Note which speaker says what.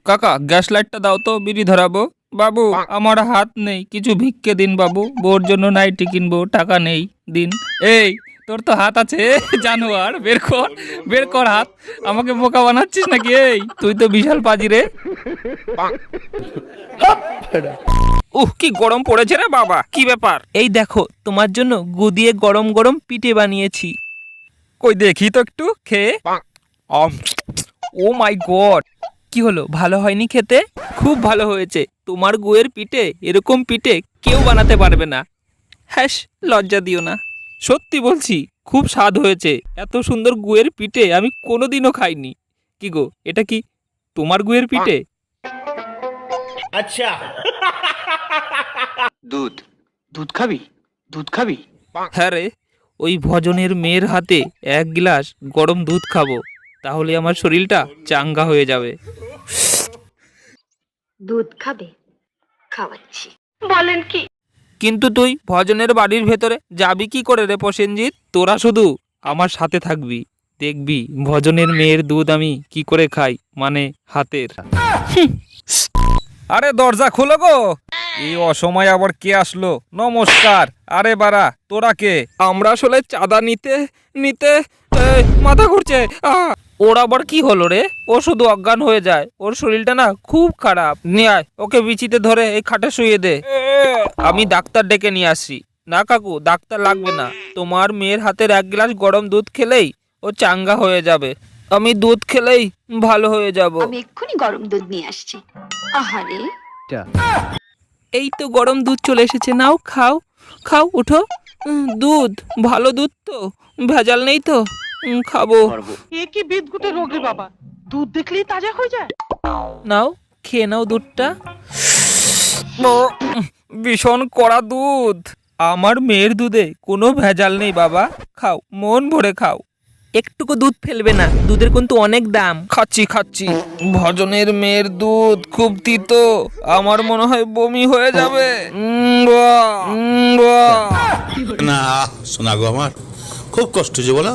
Speaker 1: কাকা গ্যাস লাইটটা দাও তো, বিড়ি ধরাবো। বাবু আমার হাত নেই, কিছু ভিক্ষে দিন বাবু, বউর জন্য নাইটি কিনবো, টাকা নেই, দিন। এই তোর তো হাত আছে জানোয়ার, বের কর, বের কর হাত। আমাকে বোকা বানাচ্ছিস নাকি? এই তুই তো বিশাল পাজি রে। কি গরম পড়েছে রে বাবা, কি ব্যাপার? এই দেখো তোমার জন্য গু দিয়ে গরম গরম পিঠে বানিয়েছি। কই দেখি তো একটু খেয়ে। ও মাই গড, কি হলো, ভালো হয়নি খেতে? খুব ভালো হয়েছে, তোমার গুয়ের পিঠে এরকম পিঠে কেউ বানাতে পারবে না। হ্যাঁ, লজ্জা দিও না, সত্যি বলছি খুব স্বাদ হয়েছে। এত সুন্দর গুয়ের পিঠে আমি কোনোদিনও খাইনি। কি গো, এটা কি তোমার গুয়ের পিঠে?
Speaker 2: আচ্ছা।
Speaker 3: দুধ দুধ খাবি? দুধ খাবি?
Speaker 1: হ্যাঁ রে, ওই ভজনের মেয়ের হাতে 1 গ্লাস গরম দুধ খাবো, তাহলে আমার শরীরটা চাঙ্গা হয়ে যাবে।
Speaker 4: দুধ খাবে? খাওয়াচ্ছি।
Speaker 1: কিন্তু তুই ভজনের বাড়ির ভেতরে যাবি কি করে রে প্রসেনজিৎ? তোরা শুধু আমার সাথে থাকবি, দেখবি ভজনের মেয়ের দুধ আমি কি করে খাই, মানে হাতের। আরে দরজা খোলো গো, এই অসময় আবার কে আসলো? নমস্কার। আরে বাড়া, তোরা কে? আমরা আসলে চাঁদা নিতে নিতে মাথা ঘুরছে। ওর আবার কি হলো রে? ও শুধু অজ্ঞান হয়ে যায়, ওর শরীরটা না খুব খারাপ। নিয়ে আয় ওকে, বিচিতে ধরে এই খাটে শুয়ে দে, আমি ডাক্তার ডেকে নিয়ে আসি। না কাকু, ডাক্তার লাগবে না, তোমার মেয়ের হাতের 1 গ্লাস গরম দুধ খেলেই ও চাঙ্গা হয়ে যাবে। আমি দুধ খেলেই ভালো হয়ে যাব।
Speaker 4: আমি এক্ষুনি গরম দুধ নিয়ে আসছি। আহারে,
Speaker 1: এই তো গরম দুধ চলে এসেছে, নাও খাও, খাও, উঠো। দুধ, ভালো দুধ তো, ভেজাল নেই তো, খাবো।
Speaker 5: এ কি বিদঘুটে রোগ রে বাবা, দুধ দেখলেই তাজা হয়ে যায়।
Speaker 1: নাও, খেয়ে নাও দুধটা। ভীষণ কড়া দুধ, আমার মেয়ের দুধে কোনো ভেজাল নেই বাবা, খাও, মন ভরে খাও, একটুকু দুধ ফেলবে না, দুধের কিন্তু অনেক দাম। খাচ্ছি খাচ্ছি, ভজনের মেয়ের দুধ খুব তিতো, আমার মনে হয় বমি হয়ে যাবে।
Speaker 2: না শোনা গো, আমার খুব কষ্ট যে বলো।